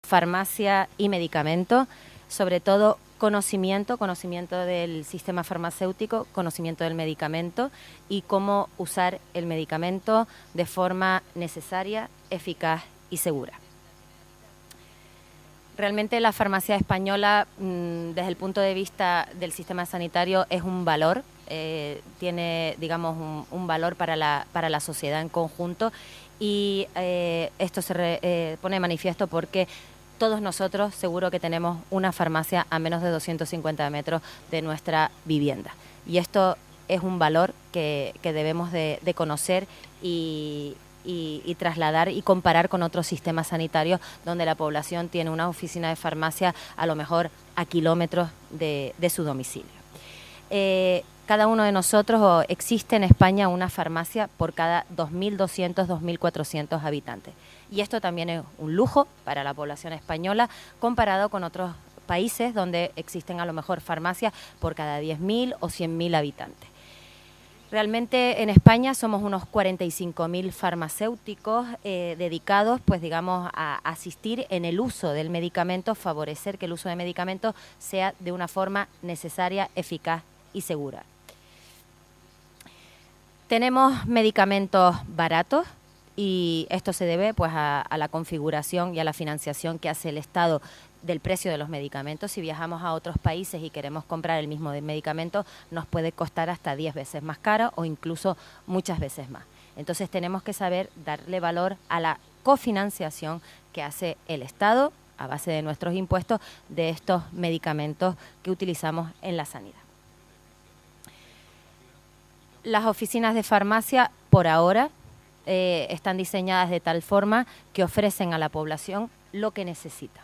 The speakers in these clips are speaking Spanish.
farmacia y medicamento, sobre todo conocimiento del sistema farmacéutico, conocimiento del medicamento y cómo usar el medicamento de forma necesaria, eficaz y segura. Realmente la farmacia española, desde el punto de vista del sistema sanitario, es un valor, tiene, digamos, un valor para la sociedad en conjunto, y esto se pone de manifiesto porque todos nosotros seguro que tenemos una farmacia a menos de 250 metros de nuestra vivienda. Y esto es un valor que debemos de conocer y trasladar y comparar con otros sistemas sanitarios donde la población tiene una oficina de farmacia a lo mejor a kilómetros de su domicilio. Cada uno de nosotros, existe en España una farmacia por cada 2.200, 2.400 habitantes. Y esto también es un lujo para la población española comparado con otros países donde existen a lo mejor farmacias por cada 10.000 o 100.000 habitantes. Realmente en España somos unos 45.000 farmacéuticos dedicados, pues digamos, a asistir en el uso del medicamento, favorecer que el uso de medicamentos sea de una forma necesaria, eficaz y segura. Tenemos medicamentos baratos y esto se debe pues a la configuración y a la financiación que hace el Estado del precio de los medicamentos. Si viajamos a otros países y queremos comprar el mismo medicamento, nos puede costar hasta 10 veces más caro o incluso muchas veces más. Entonces tenemos que saber darle valor a la cofinanciación que hace el Estado a base de nuestros impuestos de estos medicamentos que utilizamos en la sanidad. Las oficinas de farmacia, por ahora, están diseñadas de tal forma que ofrecen a la población lo que necesita.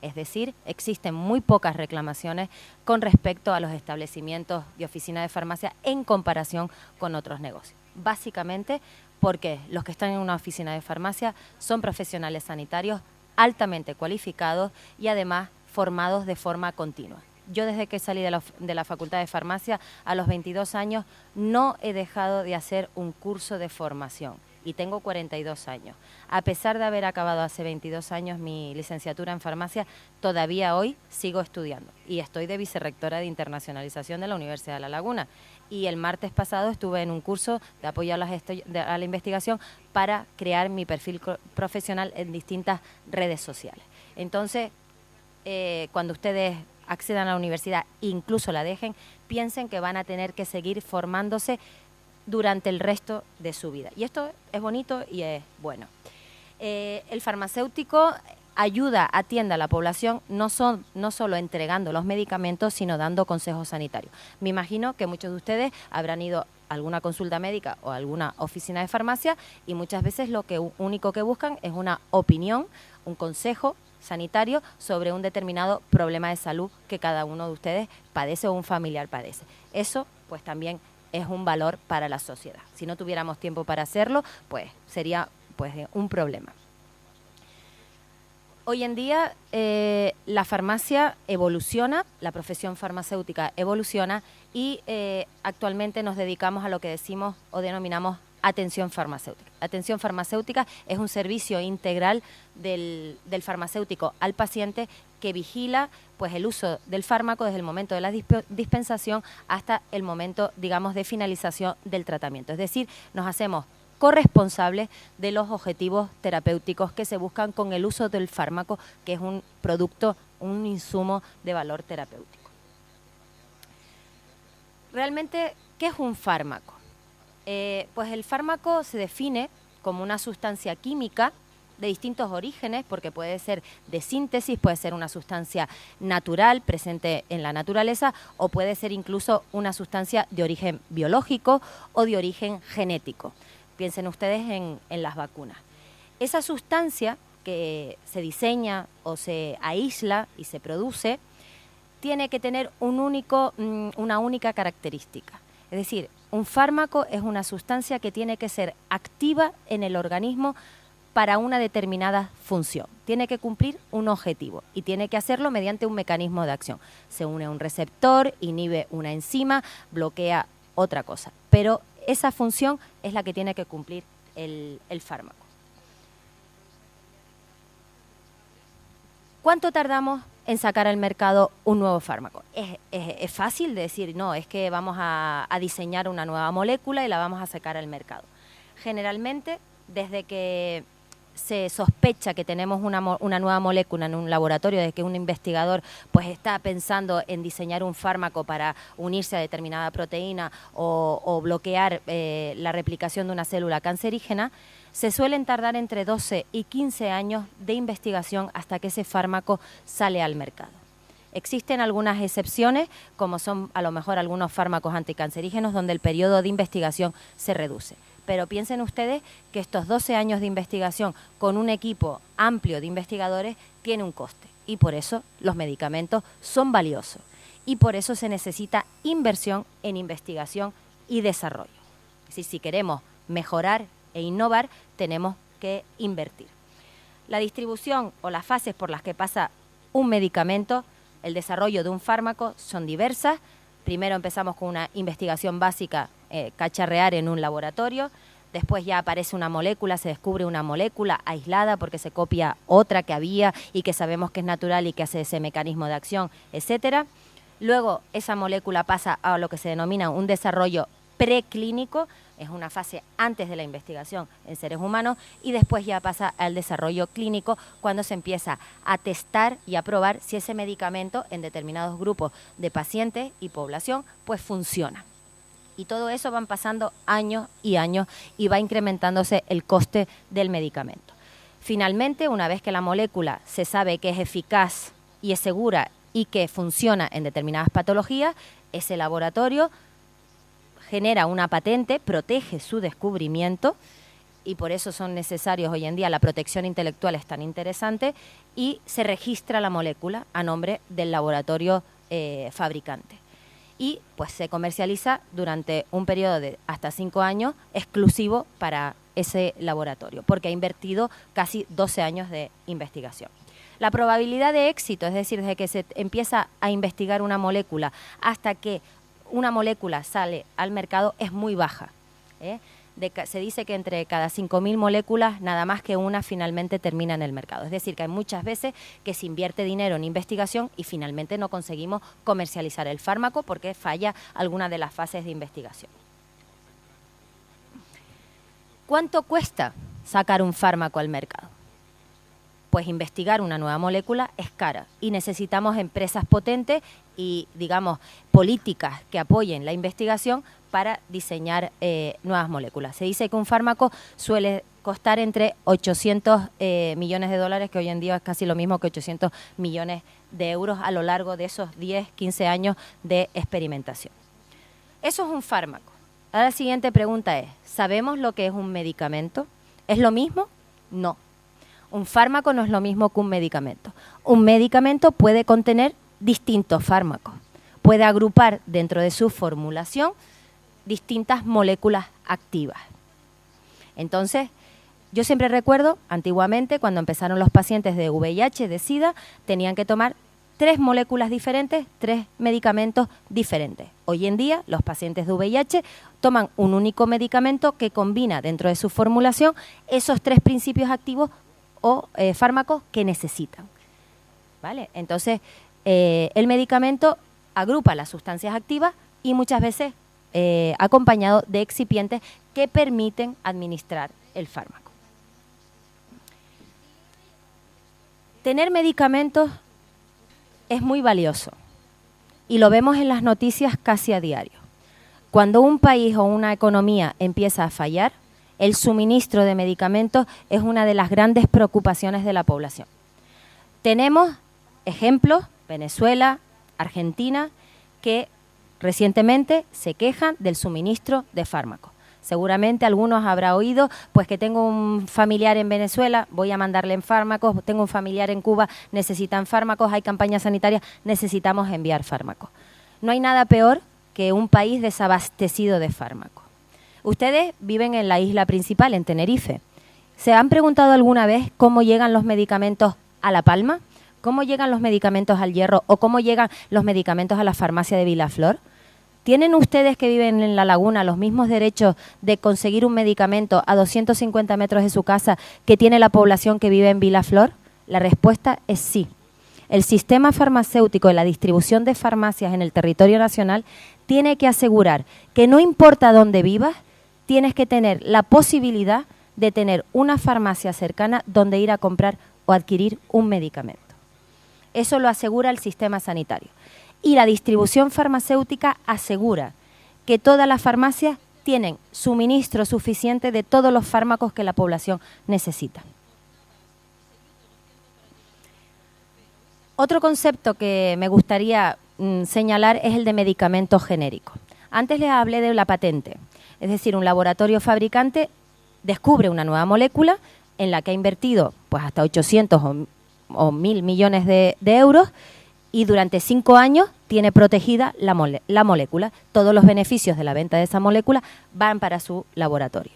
Es decir, existen muy pocas reclamaciones con respecto a los establecimientos de oficina de farmacia en comparación con otros negocios. Básicamente porque los que están en una oficina de farmacia son profesionales sanitarios altamente cualificados y además formados de forma continua. Yo desde que salí de la Facultad de Farmacia a los 22 años no he dejado de hacer un curso de formación y tengo 42 años. A pesar de haber acabado hace 22 años mi licenciatura en farmacia, todavía hoy sigo estudiando y estoy de vicerrectora de internacionalización de la Universidad de La Laguna. Y el martes pasado estuve en un curso de apoyo a la investigación para crear mi perfil profesional en distintas redes sociales. Entonces, cuando ustedes accedan a la universidad, incluso la dejen, piensen que van a tener que seguir formándose durante el resto de su vida. Y esto es bonito y es bueno. El farmacéutico ayuda, atiende a la población, no solo entregando los medicamentos, sino dando consejos sanitarios. Me imagino que muchos de ustedes habrán ido a alguna consulta médica o a alguna oficina de farmacia y muchas veces lo único que buscan es una opinión, un consejo sanitario sobre un determinado problema de salud que cada uno de ustedes padece o un familiar padece. Eso pues también es un valor para la sociedad. Si no tuviéramos tiempo para hacerlo, pues sería pues un problema. Hoy en día la farmacia evoluciona, la profesión farmacéutica evoluciona y actualmente nos dedicamos a lo que decimos o denominamos atención farmacéutica. Atención farmacéutica es un servicio integral del farmacéutico al paciente que vigila pues el uso del fármaco desde el momento de la dispensación hasta el momento, digamos, de finalización del tratamiento. Es decir, nos hacemos corresponsables de los objetivos terapéuticos que se buscan con el uso del fármaco, que es un producto, un insumo de valor terapéutico. Realmente, ¿qué es un fármaco? Pues el fármaco se define como una sustancia química de distintos orígenes, porque puede ser de síntesis, puede ser una sustancia natural presente en la naturaleza o puede ser incluso una sustancia de origen biológico o de origen genético. Piensen ustedes en las vacunas. Esa sustancia que se diseña o se aísla y se produce tiene que tener una única característica. Es decir, un fármaco es una sustancia que tiene que ser activa en el organismo para una determinada función. Tiene que cumplir un objetivo y tiene que hacerlo mediante un mecanismo de acción. Se une a un receptor, inhibe una enzima, bloquea otra cosa. Pero esa función es la que tiene que cumplir el fármaco. ¿Cuánto tardamos en sacar al mercado un nuevo fármaco? Es fácil decir, no, es que vamos a diseñar una nueva molécula y la vamos a sacar al mercado. Generalmente, desde que se sospecha que tenemos una nueva molécula en un laboratorio, de que un investigador pues está pensando en diseñar un fármaco para unirse a determinada proteína o bloquear la replicación de una célula cancerígena, se suelen tardar entre 12 y 15 años de investigación hasta que ese fármaco sale al mercado. Existen algunas excepciones, como son a lo mejor algunos fármacos anticancerígenos, donde el periodo de investigación se reduce. Pero piensen ustedes que estos 12 años de investigación con un equipo amplio de investigadores tiene un coste, y por eso los medicamentos son valiosos, y por eso se necesita inversión en investigación y desarrollo. Es decir, si queremos mejorar e innovar, tenemos que invertir. La distribución o las fases por las que pasa un medicamento, el desarrollo de un fármaco, son diversas. Primero empezamos con una investigación básica, cacharrear en un laboratorio. Después ya aparece una molécula, se descubre una molécula aislada porque se copia otra que había y que sabemos que es natural y que hace ese mecanismo de acción, etcétera. Luego esa molécula pasa a lo que se denomina un desarrollo preclínico, es una fase antes de la investigación en seres humanos, y después ya pasa al desarrollo clínico, cuando se empieza a testar y a probar si ese medicamento en determinados grupos de pacientes y población pues funciona. Y todo eso van pasando años y años y va incrementándose el coste del medicamento. Finalmente, una vez que la molécula se sabe que es eficaz y es segura y que funciona en determinadas patologías, ese laboratorio genera una patente, protege su descubrimiento, y por eso son necesarios hoy en día, la protección intelectual es tan interesante, y se registra la molécula a nombre del laboratorio fabricante. Y pues se comercializa durante un periodo de hasta 5 años exclusivo para ese laboratorio, porque ha invertido casi 12 años de investigación. La probabilidad de éxito, es decir, desde que se empieza a investigar una molécula hasta que una molécula sale al mercado, es muy baja. Se dice que entre cada 5.000 moléculas, nada más que una finalmente termina en el mercado. Es decir, que hay muchas veces que se invierte dinero en investigación y finalmente no conseguimos comercializar el fármaco porque falla alguna de las fases de investigación. ¿Cuánto cuesta sacar un fármaco al mercado? Pues investigar una nueva molécula es cara y necesitamos empresas potentes y, digamos, políticas que apoyen la investigación para diseñar nuevas moléculas. Se dice que un fármaco suele costar entre 800 millones de dólares, que hoy en día es casi lo mismo que 800 millones de euros a lo largo de esos 10, 15 años de experimentación. Eso es un fármaco. Ahora la siguiente pregunta es, ¿sabemos lo que es un medicamento? ¿Es lo mismo? No. Un fármaco no es lo mismo que un medicamento. Un medicamento puede contener distintos fármacos. Puede agrupar dentro de su formulación distintas moléculas activas. Entonces, yo siempre recuerdo, antiguamente, cuando empezaron los pacientes de VIH, de SIDA, tenían que tomar 3 moléculas diferentes, 3 medicamentos diferentes. Hoy en día, los pacientes de VIH toman un único medicamento que combina dentro de su formulación esos 3 principios activos o fármacos que necesitan. ¿Vale? Entonces, el medicamento agrupa las sustancias activas y muchas veces acompañado de excipientes que permiten administrar el fármaco. Tener medicamentos es muy valioso y lo vemos en las noticias casi a diario. Cuando un país o una economía empieza a fallar, el suministro de medicamentos es una de las grandes preocupaciones de la población. Tenemos ejemplos, Venezuela, Argentina, que recientemente se quejan del suministro de fármacos. Seguramente algunos habrá oído, pues que tengo un familiar en Venezuela, voy a mandarle fármacos, tengo un familiar en Cuba, necesitan fármacos, hay campañas sanitarias, necesitamos enviar fármacos. No hay nada peor que un país desabastecido de fármacos. Ustedes viven en la isla principal, en Tenerife. ¿Se han preguntado alguna vez cómo llegan los medicamentos a La Palma? ¿Cómo llegan los medicamentos al Hierro? ¿O cómo llegan los medicamentos a la farmacia de Vilaflor? ¿Tienen ustedes que viven en La Laguna los mismos derechos de conseguir un medicamento a 250 metros de su casa que tiene la población que vive en Vilaflor? La respuesta es sí. el sistema farmacéutico y la distribución de farmacias en el territorio nacional tiene que asegurar que no importa dónde vivas, tienes que tener la posibilidad de tener una farmacia cercana donde ir a comprar o adquirir un medicamento. Eso lo asegura el sistema sanitario. Y la distribución farmacéutica asegura que todas las farmacias tienen suministro suficiente de todos los fármacos que la población necesita. Otro concepto que me gustaría señalar es el de medicamentos genéricos. Antes les hablé de la patente, es decir, un laboratorio fabricante descubre una nueva molécula en la que ha invertido pues hasta 800 o 1.000 millones de euros y durante 5 años tiene protegida la molécula. Todos los beneficios de la venta de esa molécula van para su laboratorio.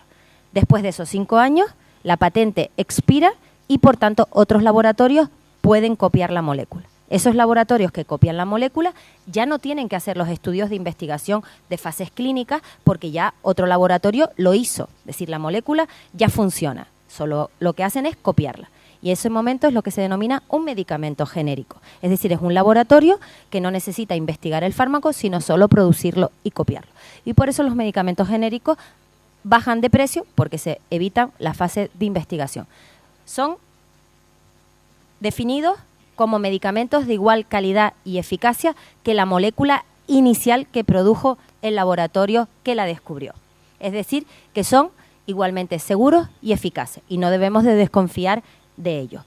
Después de esos 5 años, la patente expira y, por tanto, otros laboratorios pueden copiar la molécula. Esos laboratorios que copian la molécula ya no tienen que hacer los estudios de investigación de fases clínicas porque ya otro laboratorio lo hizo. Es decir, la molécula ya funciona, solo lo que hacen es copiarla. Y ese momento es lo que se denomina un medicamento genérico. Es decir, es un laboratorio que no necesita investigar el fármaco, sino solo producirlo y copiarlo. Y por eso los medicamentos genéricos bajan de precio porque se evitan la fase de investigación. Son definidos como medicamentos de igual calidad y eficacia que la molécula inicial que produjo el laboratorio que la descubrió. Es decir, que son igualmente seguros y eficaces y no debemos de desconfiar de ellos.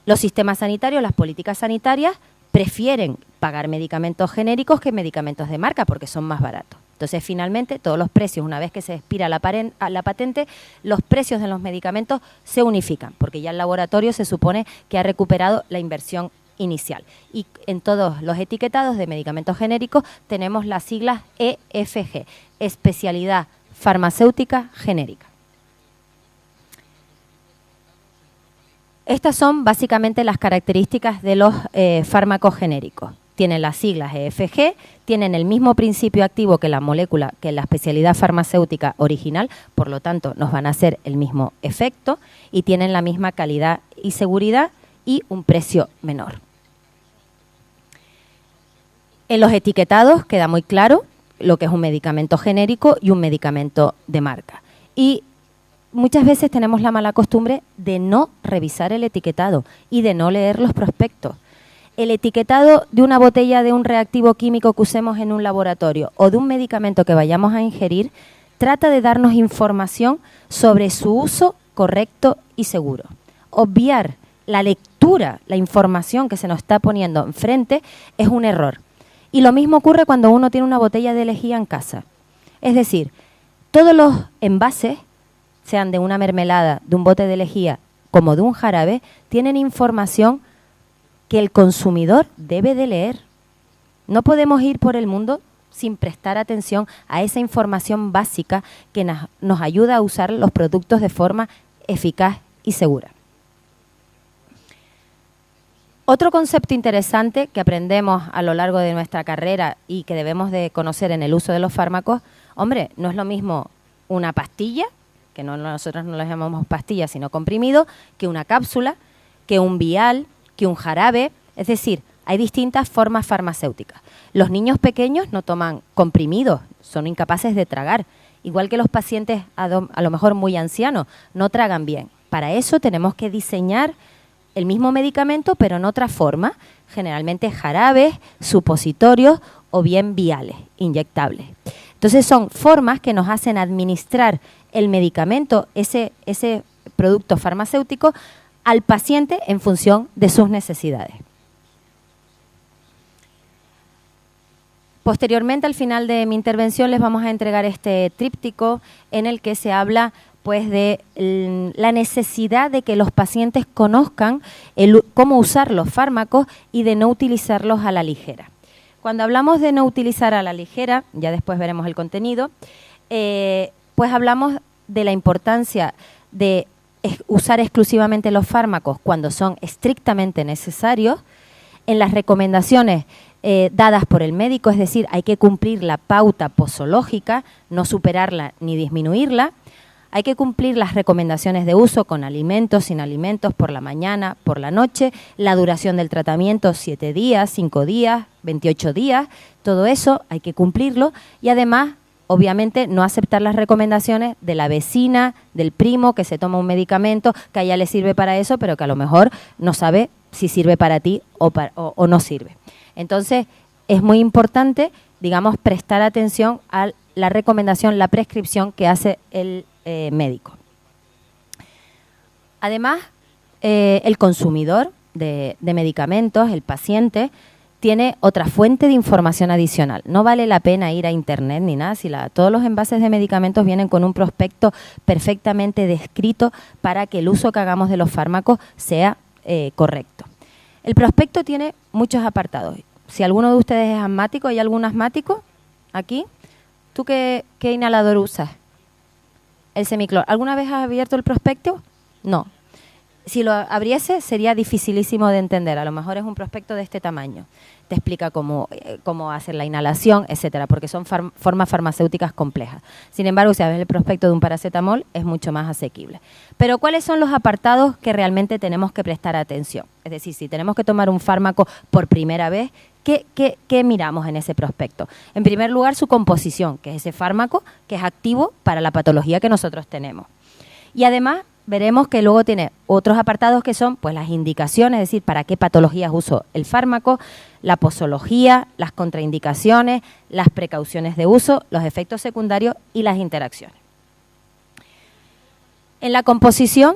Los sistemas sanitarios, las políticas sanitarias prefieren pagar medicamentos genéricos que medicamentos de marca porque son más baratos. Entonces, finalmente, todos los precios, una vez que se expira la patente, los precios de los medicamentos se unifican, porque ya el laboratorio se supone que ha recuperado la inversión inicial. Y en todos los etiquetados de medicamentos genéricos tenemos las siglas EFG, Especialidad Farmacéutica Genérica. Estas son básicamente las características de los fármacos genéricos. Tienen las siglas EFG, tienen el mismo principio activo que la molécula, que la especialidad farmacéutica original, por lo tanto nos van a hacer el mismo efecto y tienen la misma calidad y seguridad y un precio menor. En los etiquetados queda muy claro lo que es un medicamento genérico y un medicamento de marca. Y muchas veces tenemos la mala costumbre de no revisar el etiquetado y de no leer los prospectos. El etiquetado de una botella de un reactivo químico que usemos en un laboratorio o de un medicamento que vayamos a ingerir trata de darnos información sobre su uso correcto y seguro. Obviar la lectura, la información que se nos está poniendo enfrente es un error. Y lo mismo ocurre cuando uno tiene una botella de lejía en casa. Es decir, todos los envases, sean de una mermelada, de un bote de lejía como de un jarabe, tienen información que el consumidor debe de leer. No podemos ir por el mundo sin prestar atención a esa información básica que nos ayuda a usar los productos de forma eficaz y segura. Otro concepto interesante que aprendemos a lo largo de nuestra carrera y que debemos de conocer en el uso de los fármacos, hombre, no es lo mismo una pastilla, que nosotros no la llamamos pastilla sino comprimido, que una cápsula, que un vial, que un jarabe, es decir, hay distintas formas farmacéuticas. Los niños pequeños no toman comprimidos, son incapaces de tragar, igual que los pacientes a lo mejor muy ancianos, no tragan bien. Para eso tenemos que diseñar el mismo medicamento, pero en otra forma, generalmente jarabes, supositorios o bien viales, inyectables. Entonces son formas que nos hacen administrar el medicamento, ese producto farmacéutico, al paciente en función de sus necesidades. Posteriormente, al final de mi intervención, les vamos a entregar este tríptico en el que se habla pues de la necesidad de que los pacientes conozcan cómo usar los fármacos y de no utilizarlos a la ligera. Cuando hablamos de no utilizar a la ligera, ya después veremos el contenido, pues hablamos de la importancia de usar exclusivamente los fármacos cuando son estrictamente necesarios, en las recomendaciones dadas por el médico, es decir, hay que cumplir la pauta posológica, no superarla ni disminuirla. Hay que cumplir las recomendaciones de uso con alimentos, sin alimentos, por la mañana, por la noche, la duración del tratamiento, 7 días, 5 días, 28 días, todo eso hay que cumplirlo y además, obviamente, no aceptar las recomendaciones de la vecina, del primo que se toma un medicamento que a ella le sirve para eso, pero que a lo mejor no sabe si sirve para ti o no sirve. Entonces, es muy importante, digamos, prestar atención a la recomendación, la prescripción que hace el médico. Además, el consumidor de medicamentos, el paciente, tiene otra fuente de información adicional. No vale la pena ir a internet ni nada, si todos los envases de medicamentos vienen con un prospecto perfectamente descrito para que el uso que hagamos de los fármacos sea correcto. El prospecto tiene muchos apartados. Si alguno de ustedes es asmático, ¿hay algún asmático aquí? ¿Tú qué inhalador usas? El Semiclor. ¿Alguna vez has abierto el prospecto? No. Si lo abriese sería dificilísimo de entender. A lo mejor es un prospecto de este tamaño. Te explica cómo hacer la inhalación, etcétera, porque son formas farmacéuticas complejas. Sin embargo, si abres el prospecto de un paracetamol, es mucho más asequible. Pero, ¿cuáles son los apartados que realmente tenemos que prestar atención? Es decir, si tenemos que tomar un fármaco por primera vez, ¿qué miramos en ese prospecto? En primer lugar, su composición, que es ese fármaco que es activo para la patología que nosotros tenemos. Y además, veremos que luego tiene otros apartados que son pues las indicaciones, es decir, para qué patologías uso el fármaco, la posología, las contraindicaciones, las precauciones de uso, los efectos secundarios y las interacciones. En la composición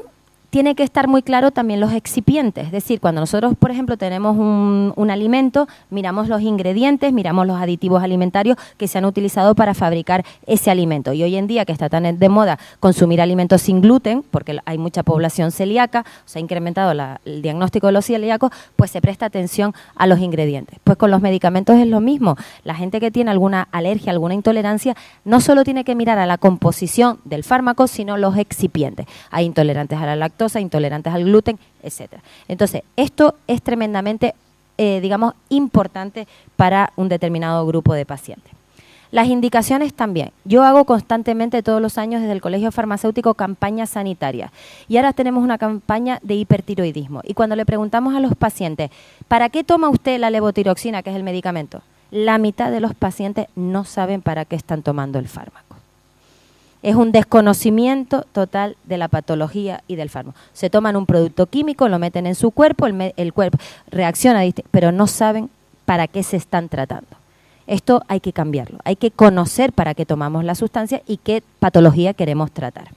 tiene que estar muy claro también los excipientes, es decir, cuando nosotros, por ejemplo, tenemos un alimento, miramos los ingredientes, miramos los aditivos alimentarios que se han utilizado para fabricar ese alimento. Y hoy en día, que está tan de moda consumir alimentos sin gluten, porque hay mucha población celíaca, se ha incrementado el diagnóstico de los celíacos, pues se presta atención a los ingredientes. Pues con los medicamentos es lo mismo. La gente que tiene alguna alergia, alguna intolerancia, no solo tiene que mirar a la composición del fármaco, sino los excipientes. Hay intolerantes a la lactosa, intolerantes al gluten, etcétera. Entonces, esto es tremendamente, digamos, importante para un determinado grupo de pacientes. Las indicaciones también. Yo hago constantemente todos los años desde el Colegio Farmacéutico campañas sanitarias y ahora tenemos una campaña de hipertiroidismo. Y cuando le preguntamos a los pacientes, ¿para qué toma usted la levotiroxina, que es el medicamento? La mitad de los pacientes no saben para qué están tomando el fármaco. Es un desconocimiento total de la patología y del fármaco. Se toman un producto químico, lo meten en su cuerpo, el cuerpo reacciona, pero no saben para qué se están tratando. Esto hay que cambiarlo. Hay que conocer para qué tomamos la sustancia y qué patología queremos tratar.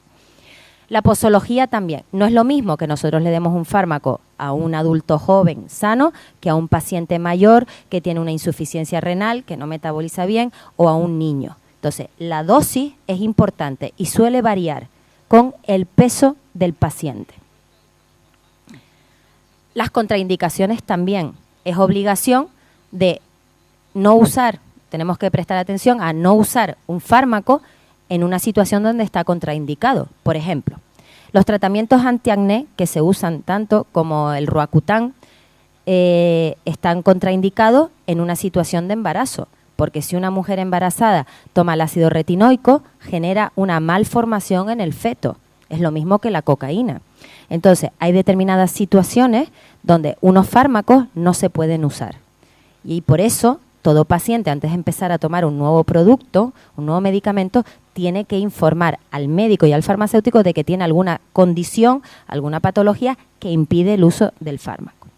La posología también. No es lo mismo que nosotros le demos un fármaco a un adulto joven sano que a un paciente mayor que tiene una insuficiencia renal, que no metaboliza bien, o a un niño. Entonces, la dosis es importante y suele variar con el peso del paciente. Las contraindicaciones también. Es obligación de no usar, tenemos que prestar atención a no usar un fármaco en una situación donde está contraindicado. Por ejemplo, los tratamientos antiacné que se usan tanto como el Roacutan están contraindicados en una situación de embarazo. Porque si una mujer embarazada toma el ácido retinoico, genera una malformación en el feto. Es lo mismo que la cocaína. Entonces, hay determinadas situaciones donde unos fármacos no se pueden usar. Y por eso, todo paciente, antes de empezar a tomar un nuevo producto, un nuevo medicamento, tiene que informar al médico y al farmacéutico de que tiene alguna condición, alguna patología que impide el uso del fármaco.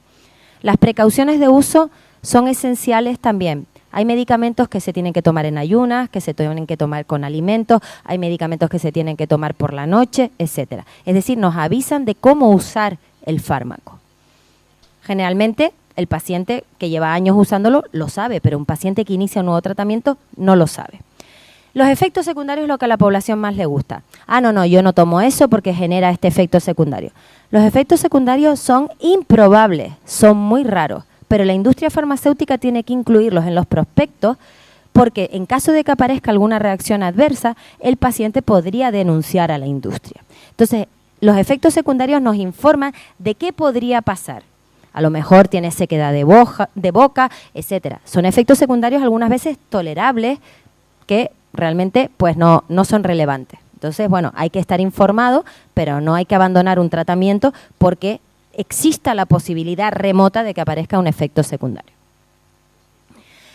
Las precauciones de uso son esenciales también. Hay medicamentos que se tienen que tomar en ayunas, que se tienen que tomar con alimentos, hay medicamentos que se tienen que tomar por la noche, etcétera. Es decir, nos avisan de cómo usar el fármaco. Generalmente, el paciente que lleva años usándolo lo sabe, pero un paciente que inicia un nuevo tratamiento no lo sabe. Los efectos secundarios es lo que a la población más le gusta. Ah, no, yo no tomo eso porque genera este efecto secundario. Los efectos secundarios son improbables, son muy raros. Pero la industria farmacéutica tiene que incluirlos en los prospectos porque en caso de que aparezca alguna reacción adversa, el paciente podría denunciar a la industria. Entonces, los efectos secundarios nos informan de qué podría pasar. A lo mejor tiene sequedad de boca, etcétera. Son efectos secundarios algunas veces tolerables que realmente pues no son relevantes. Entonces, bueno, hay que estar informado, pero no hay que abandonar un tratamiento porque exista la posibilidad remota de que aparezca un efecto secundario.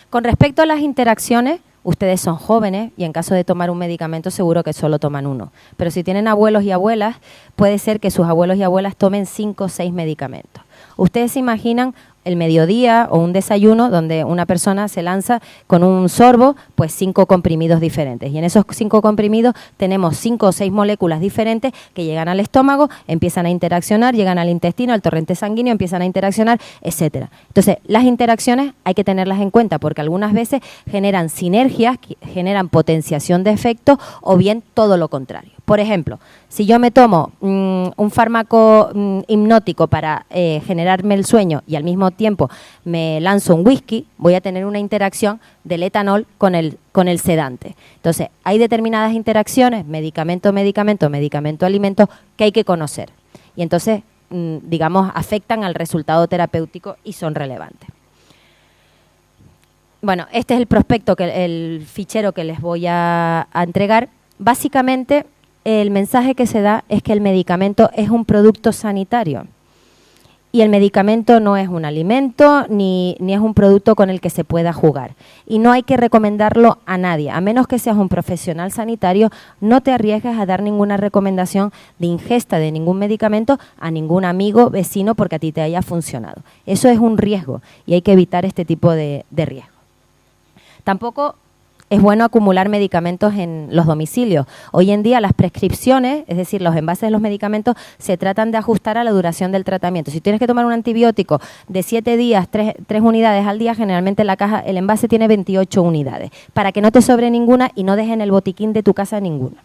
Con respecto a las interacciones, ustedes son jóvenes y en caso de tomar un medicamento seguro que solo toman uno. Pero si tienen abuelos y abuelas, puede ser que sus abuelos y abuelas tomen 5 o 6 medicamentos. Ustedes se imaginan el mediodía o un desayuno donde una persona se lanza con un sorbo, pues 5 comprimidos diferentes. Y en esos 5 comprimidos tenemos 5 o 6 moléculas diferentes que llegan al estómago, empiezan a interaccionar, llegan al intestino, al torrente sanguíneo, empiezan a interaccionar, etcétera. Entonces, las interacciones hay que tenerlas en cuenta porque algunas veces generan sinergias, generan potenciación de efectos o bien todo lo contrario. Por ejemplo, si yo me tomo un fármaco hipnótico para generarme el sueño y al mismo tiempo me lanzo un whisky, voy a tener una interacción del etanol con el sedante. Entonces, hay determinadas interacciones, medicamento-alimento, que hay que conocer. Y entonces, digamos, afectan al resultado terapéutico y son relevantes. Bueno, este es el prospecto, el fichero que les voy a entregar. Básicamente, el mensaje que se da es que el medicamento es un producto sanitario y el medicamento no es un alimento ni es un producto con el que se pueda jugar. Y no hay que recomendarlo a nadie, a menos que seas un profesional sanitario, no te arriesgues a dar ninguna recomendación de ingesta de ningún medicamento a ningún amigo, vecino, porque a ti te haya funcionado. Eso es un riesgo y hay que evitar este tipo de riesgo. Tampoco es bueno acumular medicamentos en los domicilios. Hoy en día las prescripciones, es decir, los envases de los medicamentos, se tratan de ajustar a la duración del tratamiento. Si tienes que tomar un antibiótico de 7 días, 3 unidades al día, generalmente la caja, el envase tiene 28 unidades, para que no te sobre ninguna y no dejes en el botiquín de tu casa ninguna.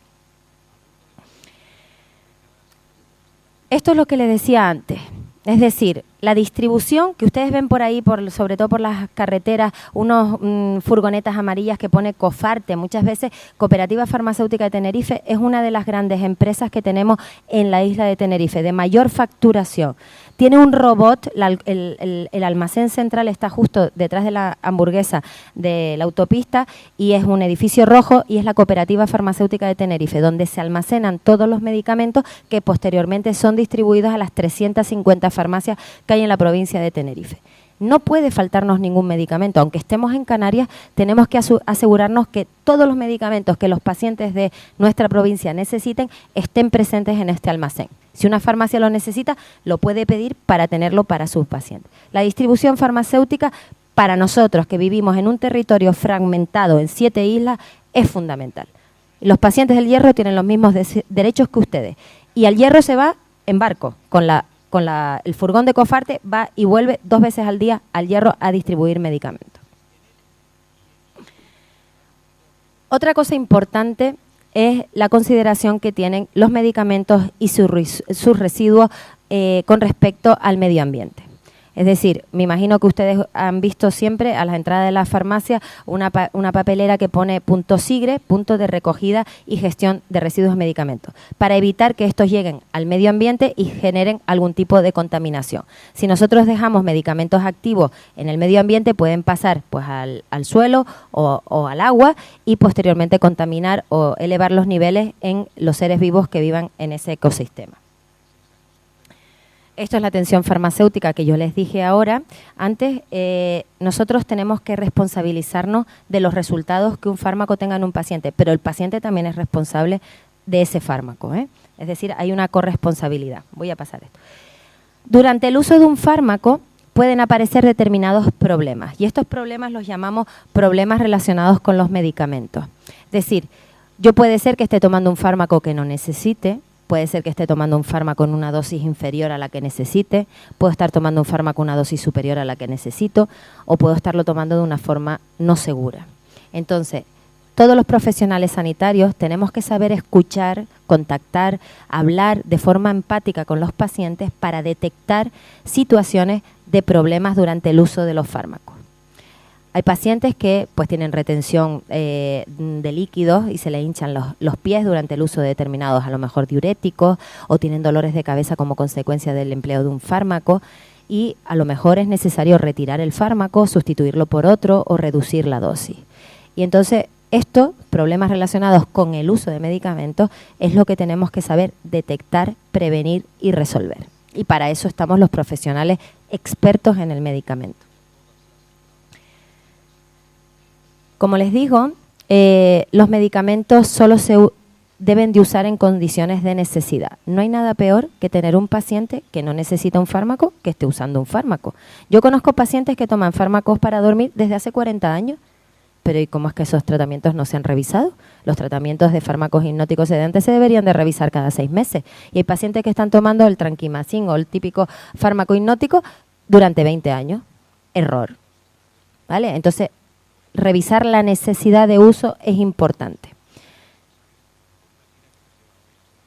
Esto es lo que les decía antes. Es decir, la distribución que ustedes ven por ahí, sobre todo por las carreteras, unos furgonetas amarillas que pone Cofarte, muchas veces Cooperativa Farmacéutica de Tenerife es una de las grandes empresas que tenemos en la isla de Tenerife, de mayor facturación. Tiene un robot, el almacén central está justo detrás de la hamburguesa de la autopista y es un edificio rojo y es la Cooperativa Farmacéutica de Tenerife, donde se almacenan todos los medicamentos que posteriormente son distribuidos a las 350 farmacias que hay en la provincia de Tenerife. No puede faltarnos ningún medicamento. Aunque estemos en Canarias, tenemos que asegurarnos que todos los medicamentos que los pacientes de nuestra provincia necesiten estén presentes en este almacén. Si una farmacia lo necesita, lo puede pedir para tenerlo para sus pacientes. La distribución farmacéutica, para nosotros que vivimos en un territorio fragmentado en 7 islas, es fundamental. Los pacientes del Hierro tienen los mismos derechos que ustedes. Y al Hierro se va en barco, el furgón de Cofarte va y vuelve 2 veces al día al Hierro a distribuir medicamentos. Otra cosa importante es la consideración que tienen los medicamentos y sus residuos con respecto al medio ambiente. Es decir, me imagino que ustedes han visto siempre a las entradas de la farmacia una papelera que pone punto SIGRE, punto de recogida y gestión de residuos de medicamentos, para evitar que estos lleguen al medio ambiente y generen algún tipo de contaminación. Si nosotros dejamos medicamentos activos en el medio ambiente, pueden pasar pues al suelo o al agua y posteriormente contaminar o elevar los niveles en los seres vivos que vivan en ese ecosistema. Esto es la atención farmacéutica que yo les dije ahora. Antes, nosotros tenemos que responsabilizarnos de los resultados que un fármaco tenga en un paciente, pero el paciente también es responsable de ese fármaco, ¿eh? Es decir, hay una corresponsabilidad. Voy a pasar esto. Durante el uso de un fármaco pueden aparecer determinados problemas, y estos problemas los llamamos problemas relacionados con los medicamentos. Es decir, yo puede ser que esté tomando un fármaco que no necesite, puede ser que esté tomando un fármaco en una dosis inferior a la que necesite, puedo estar tomando un fármaco en una dosis superior a la que necesito o puedo estarlo tomando de una forma no segura. Entonces, todos los profesionales sanitarios tenemos que saber escuchar, contactar, hablar de forma empática con los pacientes para detectar situaciones de problemas durante el uso de los fármacos. Hay pacientes que pues tienen retención de líquidos y se le hinchan los pies durante el uso de determinados, a lo mejor diuréticos, o tienen dolores de cabeza como consecuencia del empleo de un fármaco y a lo mejor es necesario retirar el fármaco, sustituirlo por otro o reducir la dosis. Y entonces Estos problemas relacionados con el uso de medicamentos es lo que tenemos que saber detectar, prevenir y resolver. Y para eso estamos los profesionales expertos en el medicamento. Como les digo, los medicamentos solo se deben de usar en condiciones de necesidad. No hay nada peor que tener un paciente que no necesita un fármaco que esté usando un fármaco. Yo conozco pacientes que toman fármacos para dormir desde hace 40 años, pero ¿y cómo es que esos tratamientos no se han revisado? Los tratamientos de fármacos hipnóticos sedantes se deberían de revisar cada 6 meses. Y hay pacientes que están tomando el Tranquimacin o el típico fármaco hipnótico durante 20 años. Error. ¿Vale? Entonces, revisar la necesidad de uso es importante.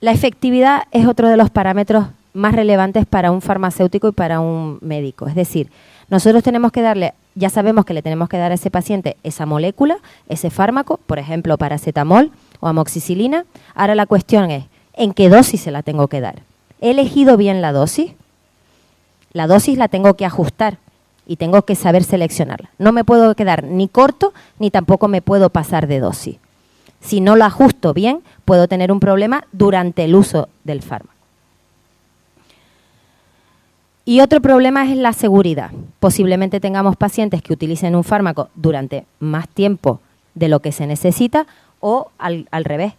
La efectividad es otro de los parámetros más relevantes para un farmacéutico y para un médico. Es decir, nosotros tenemos que darle, ya sabemos que le tenemos que dar a ese paciente esa molécula, ese fármaco, por ejemplo, paracetamol o amoxicilina. Ahora la cuestión es, ¿en qué dosis se la tengo que dar? ¿He elegido bien la dosis? La dosis la tengo que ajustar y tengo que saber seleccionarla. No me puedo quedar ni corto ni tampoco me puedo pasar de dosis. Si no lo ajusto bien, puedo tener un problema durante el uso del fármaco. Y otro problema es la seguridad. Posiblemente tengamos pacientes que utilicen un fármaco durante más tiempo de lo que se necesita o al revés.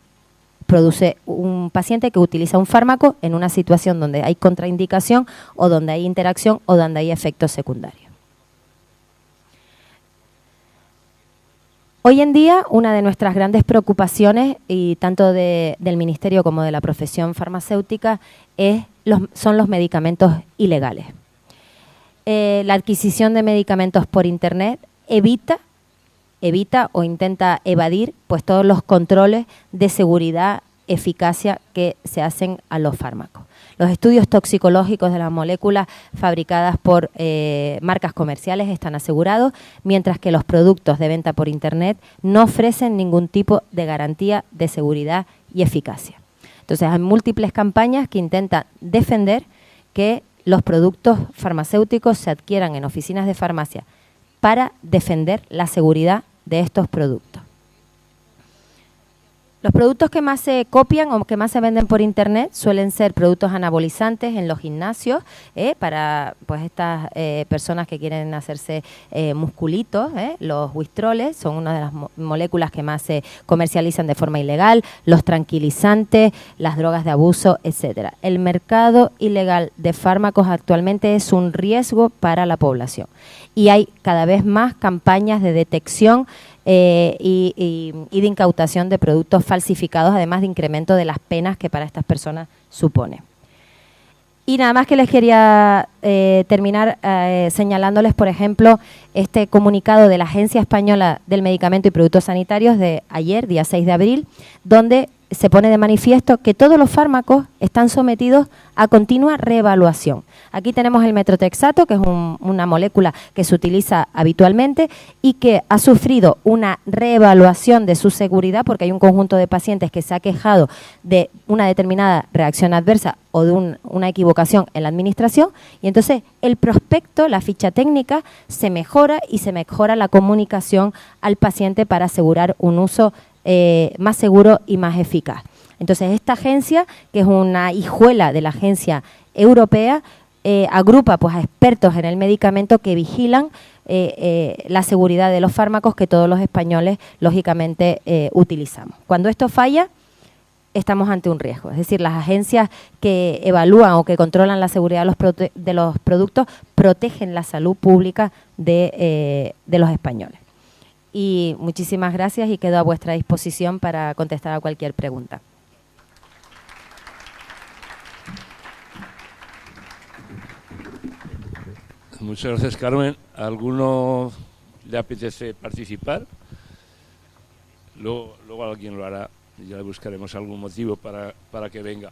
Produce un paciente que utiliza un fármaco en una situación donde hay contraindicación o donde hay interacción o donde hay efectos secundarios. Hoy en día, una de nuestras grandes preocupaciones, y tanto del Ministerio como de la profesión farmacéutica, son los medicamentos ilegales. La adquisición de medicamentos por Internet evita o intenta evadir pues todos los controles de seguridad, eficacia que se hacen a los fármacos. Los estudios toxicológicos de las moléculas fabricadas por marcas comerciales están asegurados, mientras que los productos de venta por Internet no ofrecen ningún tipo de garantía de seguridad y eficacia. Entonces, hay múltiples campañas que intentan defender que los productos farmacéuticos se adquieran en oficinas de farmacia para defender la seguridad de estos productos. Los productos que más se copian o que más se venden por Internet suelen ser productos anabolizantes en los gimnasios, para pues estas personas que quieren hacerse musculitos. Los Wistroles son una de las moléculas que más se comercializan de forma ilegal, los tranquilizantes, las drogas de abuso, etcétera. El mercado ilegal de fármacos actualmente es un riesgo para la población y hay cada vez más campañas de detección y de incautación de productos falsificados, además de incremento de las penas que para estas personas supone. Y nada más que les quería terminar señalándoles, por ejemplo, este comunicado de la Agencia Española del Medicamento y Productos Sanitarios de ayer, día 6 de abril, donde se pone de manifiesto que todos los fármacos están sometidos a continua reevaluación. Aquí tenemos el metrotexato, que es una molécula que se utiliza habitualmente y que ha sufrido una reevaluación de su seguridad porque hay un conjunto de pacientes que se ha quejado de una determinada reacción adversa o de una equivocación en la administración, y entonces el prospecto, la ficha técnica, se mejora y se mejora la comunicación al paciente para asegurar un uso más seguro y más eficaz. Entonces, esta agencia, que es una hijuela de la agencia europea, agrupa pues a expertos en el medicamento que vigilan la seguridad de los fármacos que todos los españoles, lógicamente, utilizamos. Cuando esto falla, estamos ante un riesgo. Es decir, las agencias que evalúan o que controlan la seguridad de los productos protegen la salud pública de los españoles. Y muchísimas gracias y quedo a vuestra disposición para contestar a cualquier pregunta. Muchas gracias, Carmen. ¿A alguno le apetece participar? Luego alguien lo hará y ya le buscaremos algún motivo para que venga.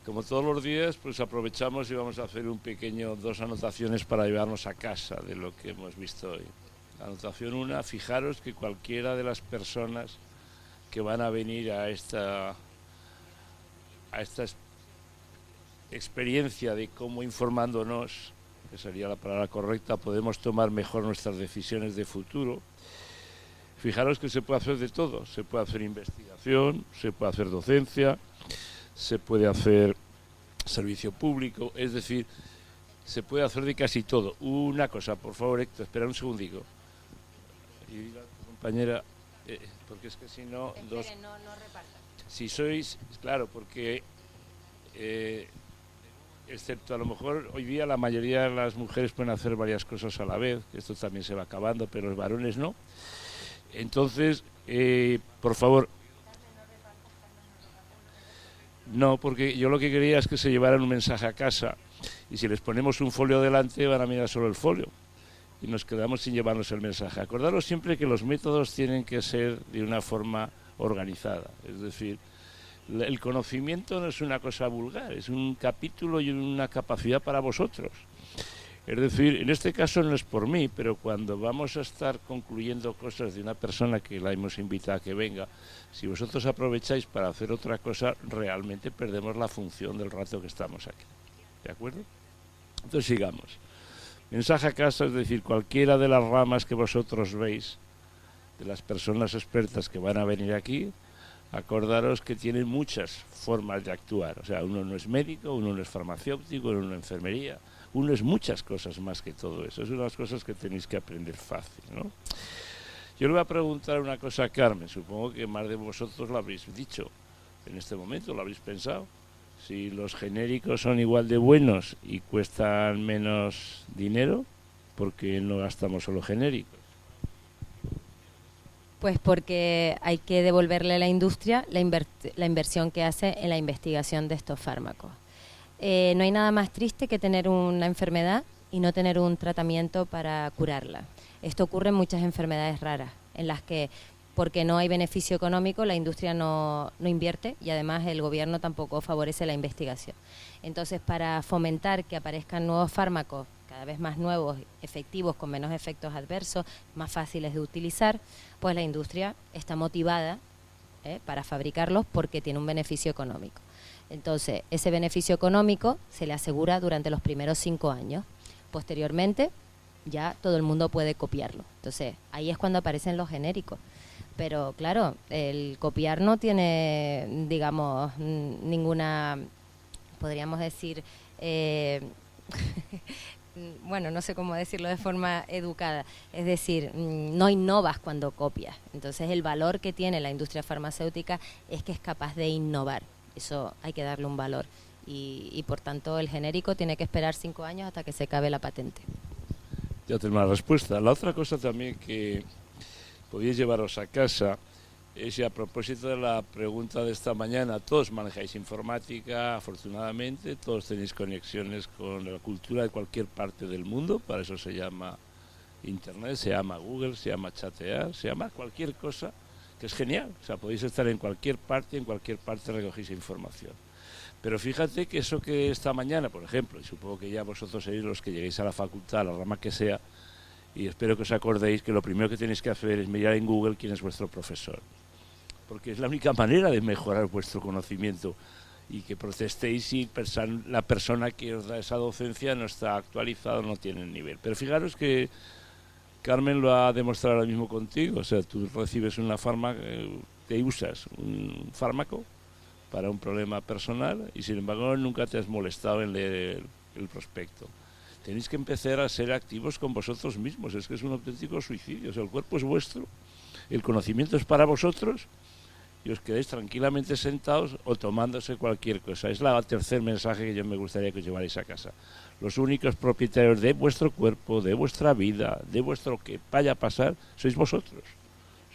Como todos los días, pues aprovechamos y vamos a hacer dos anotaciones para llevarnos a casa de lo que hemos visto hoy. Anotación 1, fijaros que cualquiera de las personas que van a venir a esta experiencia de cómo informándonos, que sería la palabra correcta, podemos tomar mejor nuestras decisiones de futuro, Fijaros que se puede hacer de todo, se puede hacer investigación, se puede hacer docencia, se puede hacer servicio público, es decir, se puede hacer de casi todo. Una cosa, por favor, Héctor, espera un segundico. Y diga a tu compañera, porque es que si no... Espere, no reparta. Si sois, claro, porque excepto a lo mejor hoy día la mayoría de las mujeres pueden hacer varias cosas a la vez, que esto también se va acabando, pero los varones no. Entonces, por favor... No, porque yo lo que quería es que se llevaran un mensaje a casa y si les ponemos un folio delante van a mirar solo el folio y nos quedamos sin llevarnos el mensaje. Acordaros siempre que los métodos tienen que ser de una forma organizada, es decir, el conocimiento no es una cosa vulgar, es un capítulo y una capacidad para vosotros. Es decir, en este caso no es por mí, pero cuando vamos a estar concluyendo cosas de una persona que la hemos invitado a que venga, si vosotros aprovecháis para hacer otra cosa, realmente perdemos la función del rato que estamos aquí. ¿De acuerdo? Entonces sigamos. Mensaje a casa, es decir, cualquiera de las ramas que vosotros veis, de las personas expertas que van a venir aquí, acordaros que tienen muchas formas de actuar. O sea, uno no es médico, uno no es farmacéutico, uno no es enfermería, uno es muchas cosas más que todo eso. Es una de las cosas que tenéis que aprender fácil, ¿no? Yo le voy a preguntar una cosa a Carmen, supongo que más de vosotros lo habréis dicho en este momento, lo habréis pensado. Si los genéricos son igual de buenos y cuestan menos dinero, ¿por qué no gastamos solo genéricos? Pues porque hay que devolverle a la industria la inversión que hace en la investigación de estos fármacos. No hay nada más triste que tener una enfermedad y no tener un tratamiento para curarla. Esto ocurre en muchas enfermedades raras, en las que, porque no hay beneficio económico, la industria no invierte y además el gobierno tampoco favorece la investigación. Entonces, para fomentar que aparezcan nuevos fármacos, cada vez más nuevos, efectivos, con menos efectos adversos, más fáciles de utilizar, pues la industria está motivada para fabricarlos porque tiene un beneficio económico. Entonces, ese beneficio económico se le asegura durante los primeros 5 años. Posteriormente, ya todo el mundo puede copiarlo. Entonces, ahí es cuando aparecen los genéricos. Pero, claro, el copiar no tiene, digamos, ninguna, podríamos decir, bueno, no sé cómo decirlo de forma educada, es decir, no innovas cuando copias. Entonces, el valor que tiene la industria farmacéutica es que es capaz de innovar. Eso hay que darle un valor y por tanto el genérico tiene que esperar 5 años hasta que se acabe la patente. Ya tengo la respuesta. La otra cosa también que podéis llevaros a casa es, y a propósito de la pregunta de esta mañana, todos manejáis informática, afortunadamente, todos tenéis conexiones con la cultura de cualquier parte del mundo, para eso se llama Internet, se llama Google, se llama chatear, se llama cualquier cosa, que es genial. O sea, podéis estar en cualquier parte recogéis información. Pero fíjate que eso que esta mañana, por ejemplo, y supongo que ya vosotros seréis los que lleguéis a la facultad, a la rama que sea, y espero que os acordéis que lo primero que tenéis que hacer es mirar en Google quién es vuestro profesor. Porque es la única manera de mejorar vuestro conocimiento y que protestéis si la persona que os da esa docencia no está actualizada, no tiene el nivel. Pero fijaros que Carmen lo ha demostrado ahora mismo contigo, o sea, tú recibes una fármaco, te usas un fármaco para un problema personal y sin embargo nunca te has molestado en leer el prospecto. Tenéis que empezar a ser activos con vosotros mismos, es que es un auténtico suicidio, o sea, el cuerpo es vuestro, el conocimiento es para vosotros y os quedáis tranquilamente sentados o tomándose cualquier cosa. Es el tercer mensaje que yo me gustaría que os llevarais a casa. Los únicos propietarios de vuestro cuerpo, de vuestra vida, de vuestro que vaya a pasar, sois vosotros.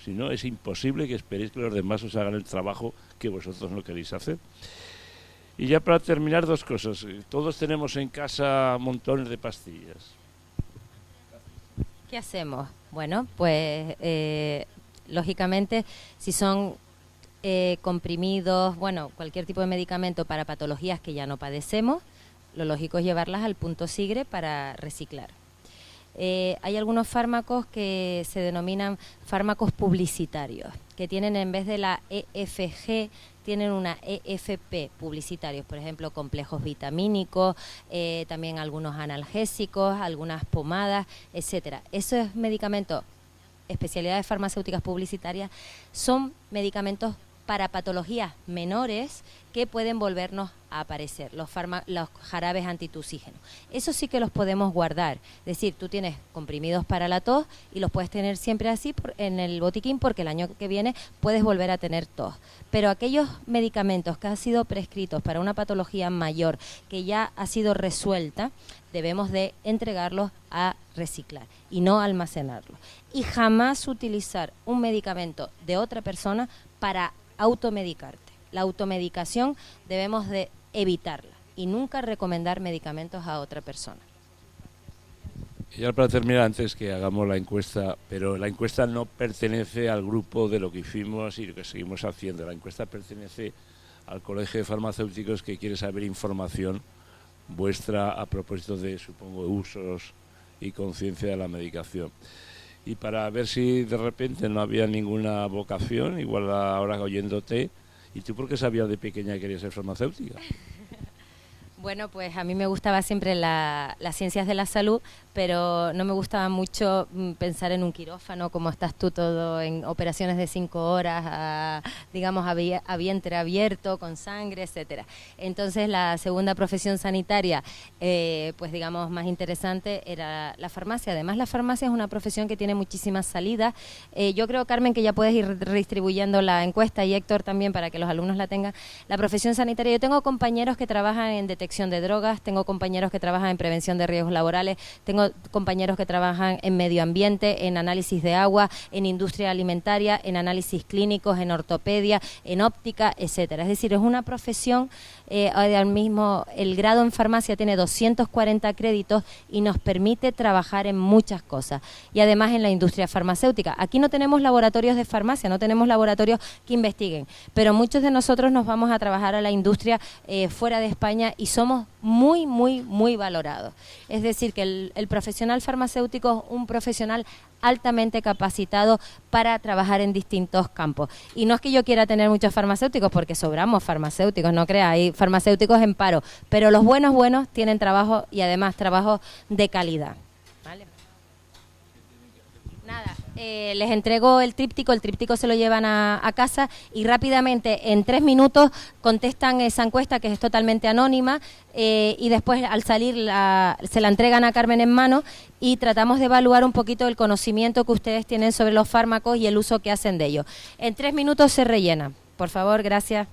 Si no, es imposible que esperéis que los demás os hagan el trabajo que vosotros no queréis hacer. Y ya para terminar, 2 cosas. Todos tenemos en casa montones de pastillas. ¿Qué hacemos? Bueno, pues lógicamente, si son comprimidos, bueno, cualquier tipo de medicamento para patologías que ya no padecemos, lo lógico es llevarlas al punto SIGRE para reciclar. Hay algunos fármacos que se denominan fármacos publicitarios, que tienen en vez de la EFG, tienen una EFP publicitarios, por ejemplo, complejos vitamínicos, también algunos analgésicos, algunas pomadas, etcétera. Esos medicamentos especialidades farmacéuticas publicitarias son medicamentos para patologías menores que pueden volvernos a aparecer, los jarabes antitusígenos. Eso sí que los podemos guardar, es decir, tú tienes comprimidos para la tos y los puedes tener siempre así en el botiquín porque el año que viene puedes volver a tener tos. Pero aquellos medicamentos que han sido prescritos para una patología mayor que ya ha sido resuelta, debemos de entregarlos a reciclar y no almacenarlos. Y jamás utilizar un medicamento de otra persona para automedicarte. La automedicación debemos de evitarla y nunca recomendar medicamentos a otra persona. Y ahora para terminar, antes que hagamos la encuesta, pero la encuesta no pertenece al grupo de lo que hicimos y lo que seguimos haciendo. La encuesta pertenece al Colegio de Farmacéuticos que quiere saber información vuestra a propósito de, supongo, usos y conciencia de la medicación. Y para ver si de repente no había ninguna vocación, igual ahora oyéndote, ¿y tú por qué sabías de pequeña que querías ser farmacéutica? Bueno, pues a mí me gustaba siempre las ciencias de la salud, pero no me gustaba mucho pensar en un quirófano, como estás tú todo en operaciones de 5 horas, digamos, a vientre abierto, con sangre, etcétera. Entonces la segunda profesión sanitaria, pues digamos, más interesante era la farmacia. Además, la farmacia es una profesión que tiene muchísimas salidas. Yo creo, Carmen, que ya puedes ir redistribuyendo la encuesta y Héctor también para que los alumnos la tengan. La profesión sanitaria, yo tengo compañeros que trabajan en detección de drogas, tengo compañeros que trabajan en prevención de riesgos laborales, tengo compañeros que trabajan en medio ambiente, en análisis de agua, en industria alimentaria, en análisis clínicos, en ortopedia, en óptica, etcétera. Es decir, es una profesión, al mismo, el grado en farmacia tiene 240 créditos y nos permite trabajar en muchas cosas. Y además en la industria farmacéutica. Aquí no tenemos laboratorios de farmacia, no tenemos laboratorios que investiguen, pero muchos de nosotros nos vamos a trabajar a la industria fuera de España y somos muy, muy, muy valorados. Es decir, que el profesional farmacéutico es un profesional altamente capacitado para trabajar en distintos campos. Y no es que yo quiera tener muchos farmacéuticos, porque sobramos farmacéuticos, no creas, hay farmacéuticos en paro, pero los buenos tienen trabajo y además trabajo de calidad. ¿Vale? Nada, les entrego el tríptico se lo llevan a casa y rápidamente, en 3 minutos, contestan esa encuesta que es totalmente anónima y después al salir se la entregan a Carmen en mano y tratamos de evaluar un poquito el conocimiento que ustedes tienen sobre los fármacos y el uso que hacen de ellos. En 3 minutos se rellena. Por favor, gracias.